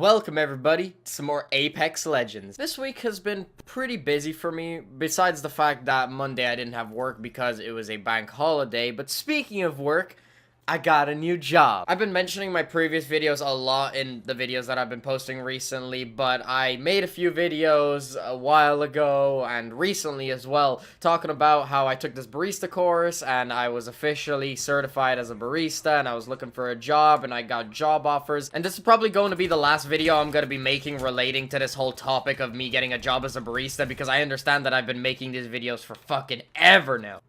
Welcome everybody to some more Apex Legends. This week has been pretty busy for me, besides the fact that Monday I didn't have work because it was a bank holiday. But speaking of work, I got a new job. I've been mentioning my previous videos a lot in the videos that I've been posting recently, but I made a few videos a while ago and recently as well, talking about how I took this barista course and I was officially certified as a barista and I was looking for a job and I got job offers. And this is probably going to be the last video I'm going to be making relating to this whole topic of me getting a job as a barista, because I understand that I've been making these videos for fucking ever now.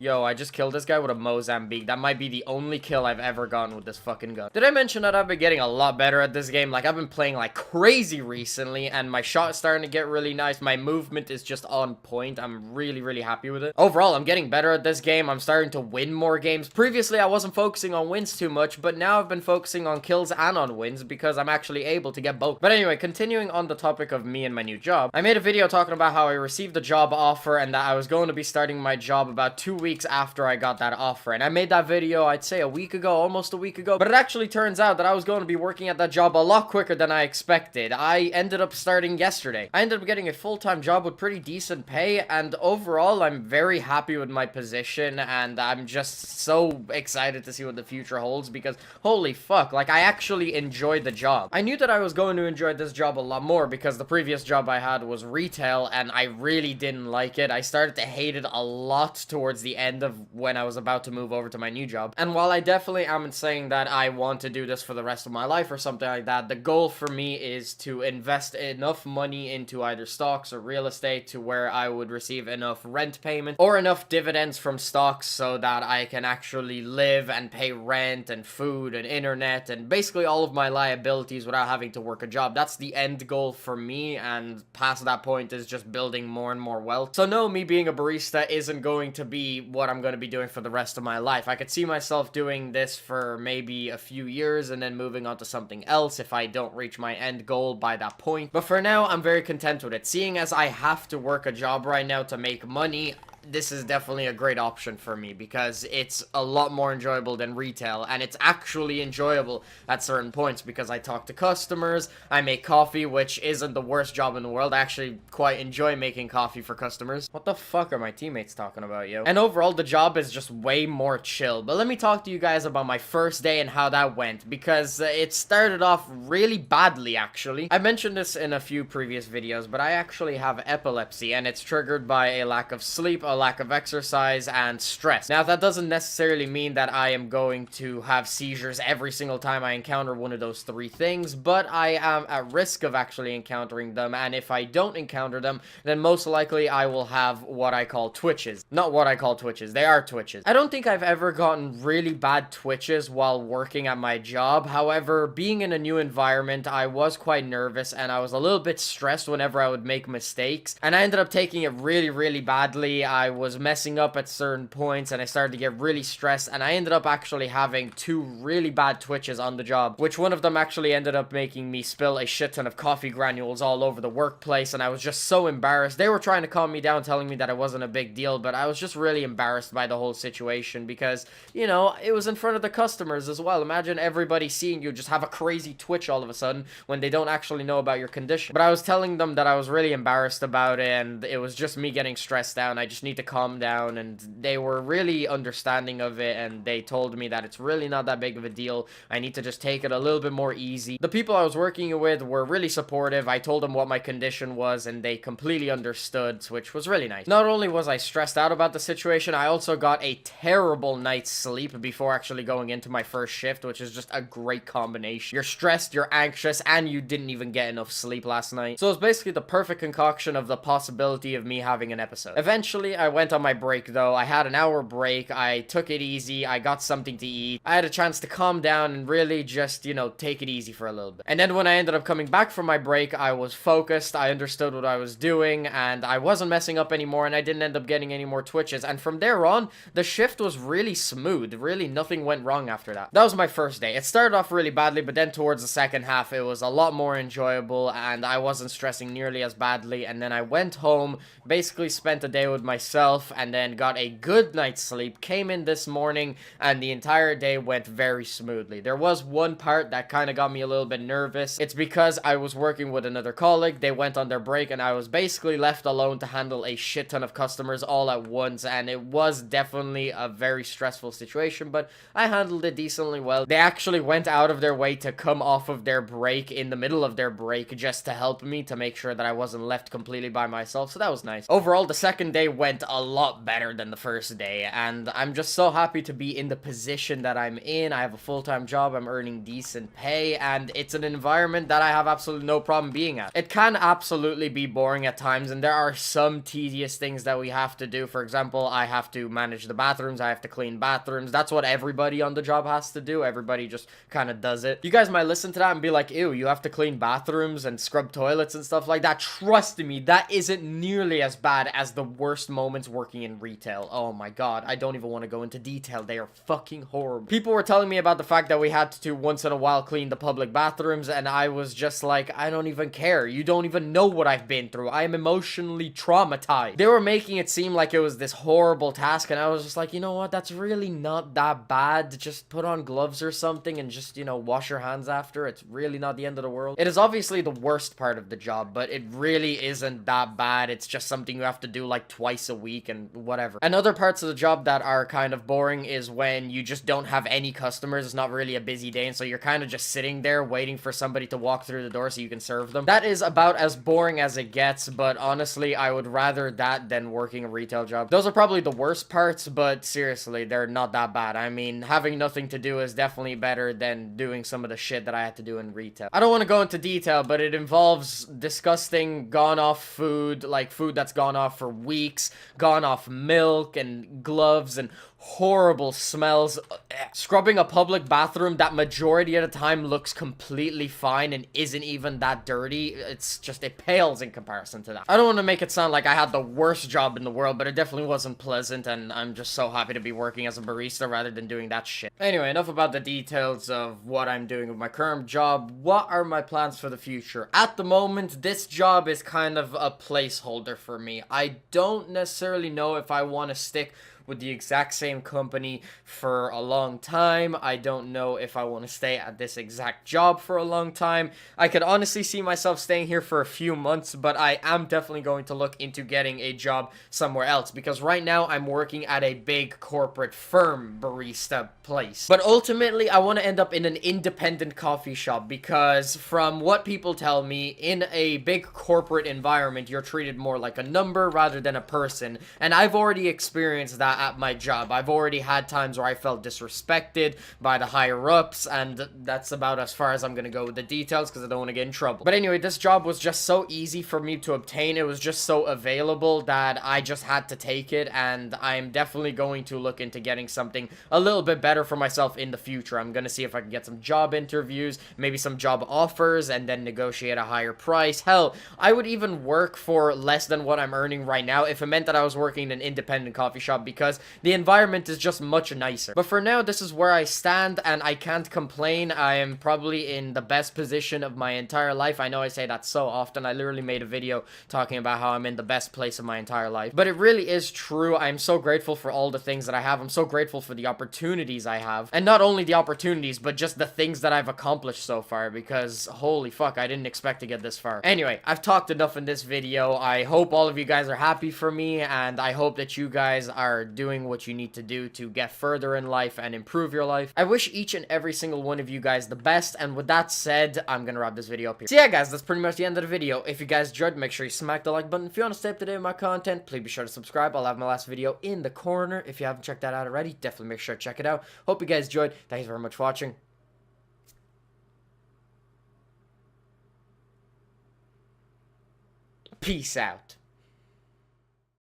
Yo, I just killed this guy with a Mozambique. That might be the only kill I've ever gotten with this fucking gun. Did I mention that I've been getting a lot better at this game? Like, I've been playing like crazy recently, and my shot is starting to get really nice. My movement is just on point. I'm really happy with it. Overall, I'm getting better at this game. I'm starting to win more games. Previously, I wasn't focusing on wins too much, but now I've been focusing on kills and on wins because I'm actually able to get both. But anyway, continuing on the topic of me and my new job, I made a video talking about how I received a job offer and that I was going to be starting my job about 2 weeks after I got that offer. And I made that video, I'd say a week ago, almost a week ago, but it actually turns out that I was going to be working at that job a lot quicker than I expected. I ended up starting yesterday. I ended up getting a full-time job with pretty decent pay, and overall I'm very happy with my position, and I'm just so excited to see what the future holds because holy fuck, like, I actually enjoyed the job. I knew that I was going to enjoy this job a lot more because the previous job I had was retail and I really didn't like it. I started to hate it a lot towards the end of when I was about to move over to my new job. And while I definitely am saying that I want to do this for the rest of my life or something like that, the goal for me is to invest enough money into either stocks or real estate to where I would receive enough rent payment or enough dividends from stocks so that I can actually live and pay rent and food and internet and basically all of my liabilities without having to work a job. That's the end goal for me, and past that point is just building more and more wealth. So no, me being a barista isn't going to be what I'm going to be doing for the rest of my life. I could see myself doing this for maybe a few years and then moving on to something else if I don't reach my end goal by that point. But for now, I'm very content with it. Seeing as I have to work a job right now to make money, this is definitely a great option for me because it's a lot more enjoyable than retail, and it's actually enjoyable at certain points because I talk to customers, I make coffee, which isn't the worst job in the world. I actually quite enjoy making coffee for customers. What the fuck are my teammates talking about, yo? And overall, the job is just way more chill. But let me talk to you guys about my first day and how that went, because it started off really badly, actually. I mentioned this in a few previous videos, but I actually have epilepsy, and it's triggered by a lack of sleep, a lack of exercise, and stress. Now, that doesn't necessarily mean that I am going to have seizures every single time I encounter one of those three things, but I am at risk of actually encountering them, and if I don't encounter them, then most likely I will have what I call twitches. Not what I call twitches, they are twitches. I don't think I've ever gotten really bad twitches while working at my job. However, being in a new environment, I was quite nervous, and I was a little bit stressed whenever I would make mistakes, and I ended up taking it really badly. I was messing up at certain points and I started to get really stressed, and I ended up actually having two really bad twitches on the job, which one of them actually ended up making me spill a shit ton of coffee granules all over the workplace, and I was just so embarrassed. They were trying to calm me down, telling me that it wasn't a big deal, but I was just really embarrassed by the whole situation because, you know, it was in front of the customers as well. Imagine everybody seeing you just have a crazy twitch all of a sudden when they don't actually know about your condition. But I was telling them that I was really embarrassed about it and it was just me getting stressed out. I just need to calm down, and they were really understanding of it, and they told me that it's really not that big of a deal. I need to just take it a little bit more easy. The people I was working with were really supportive. I told them what my condition was and they completely understood, which was really nice. Not only was I stressed out about the situation, I also got a terrible night's sleep before actually going into my first shift, which is just a great combination. You're stressed, you're anxious, and you didn't even get enough sleep last night. So it's basically the perfect concoction of the possibility of me having an episode. Eventually, I went on my break though. I had an hour break. I took it easy. I got something to eat. I had a chance to calm down and really just, you know, take it easy for a little bit. And then when I ended up coming back from my break, I was focused. I understood what I was doing and I wasn't messing up anymore, and I didn't end up getting any more twitches. And from there on, the shift was really smooth. Really, nothing went wrong after that. That was my first day. It started off really badly, but then towards the second half, it was a lot more enjoyable and I wasn't stressing nearly as badly. And then I went home, basically spent a day with my myself and then got a good night's sleep, came in this morning, and the entire day went very smoothly. There was one part that kind of got me a little bit nervous. It's because I was working with another colleague. They went on their break and I was basically left alone to handle a shit ton of customers all at once, and it was definitely a very stressful situation, but I handled it decently well. They actually went out of their way to come off of their break in the middle of their break just to help me, to make sure that I wasn't left completely by myself, so that was nice. Overall, the second day went a lot better than the first day, and I'm just so happy to be in the position that I'm in. I have a full-time job, I'm earning decent pay, and it's an environment that I have absolutely no problem being at. It can absolutely be boring at times, and there are some tedious things that we have to do. For example, I have to manage the bathrooms, I have to clean bathrooms. That's what everybody on the job has to do. Everybody just kind of does it. You guys might listen to that and be like, ew, you have to clean bathrooms and scrub toilets and stuff like that. Trust me, that isn't nearly as bad as the worst moments working in retail. Oh my god, I don't even want to go into detail. They are fucking horrible. People were telling me about the fact that we had to once in a while clean the public bathrooms, and I was just like, I don't even care. You don't even know what I've been through. I am emotionally traumatized. They were making it seem like it was this horrible task, and I was just like, you know what, that's really not that bad. Just put on gloves or something and just, you know, wash your hands after. It's really not the end of the world. It is obviously the worst part of the job, but it really isn't that bad. It's just something you have to do like twice a week and whatever. And other parts of the job that are kind of boring is when you just don't have any customers. It's not really a busy day, and so you're kind of just sitting there waiting for somebody to walk through the door so you can serve them. That is about as boring as it gets, but honestly, I would rather that than working a retail job. Those are probably the worst parts, but seriously, they're not that bad. I mean, having nothing to do is definitely better than doing some of the shit that I had to do in retail. I don't want to go into detail, but it involves disgusting gone off food, like food that's gone off for weeks, gone off milk and gloves and horrible smells. Scrubbing a public bathroom that majority of the time looks completely fine and isn't even that dirty. It's just, it pales in comparison to that. I don't want to make it sound like I had the worst job in the world, but it definitely wasn't pleasant, and I'm just so happy to be working as a barista rather than doing that shit. Anyway, enough about the details of what I'm doing with my current job. What are my plans for the future? At the moment, this job is kind of a placeholder for me. I don't necessarily know if I want to stick with the exact same company for a long time. I don't know if I want to stay at this exact job for a long time. I could honestly see myself staying here for a few months, but I am definitely going to look into getting a job somewhere else, because right now I'm working at a big corporate firm barista place. But ultimately, I want to end up in an independent coffee shop, because from what people tell me, in a big corporate environment, you're treated more like a number rather than a person, and I've already experienced that at my job. I've already had times where I felt disrespected by the higher ups, and that's about as far as I'm gonna go with the details because I don't want to get in trouble. But anyway, this job was just so easy for me to obtain. It was just so available that I just had to take it, and I'm definitely going to look into getting something a little bit better for myself in the future. I'm gonna see if I can get some job interviews, maybe some job offers, and then negotiate a higher price. Hell, I would even work for less than what I'm earning right now if it meant that I was working in an independent coffee shop, because the environment is just much nicer. But for now, this is where I stand, and I can't complain. I am probably in the best position of my entire life. I know I say that so often. I literally made a video talking about how I'm in the best place of my entire life, but it really is true. I'm so grateful for all the things that I have. I'm so grateful for the opportunities I have, and not only the opportunities, but just the things that I've accomplished so far, because holy fuck, I didn't expect to get this far. Anyway, I've talked enough in this video. I hope all of you guys are happy for me, and I hope that you guys are doing what you need to do to get further in life and improve your life. I wish each and every single one of you guys the best, and with that said, I'm gonna wrap this video up here. So yeah, guys, that's pretty much the end of the video. If you guys enjoyed, make sure you smack the like button. If you want to stay up to date with my content, please be sure to subscribe. I'll have my last video in the corner. If you haven't checked that out already, definitely make sure to check it out. Hope you guys enjoyed. Thanks very much for watching. Peace out.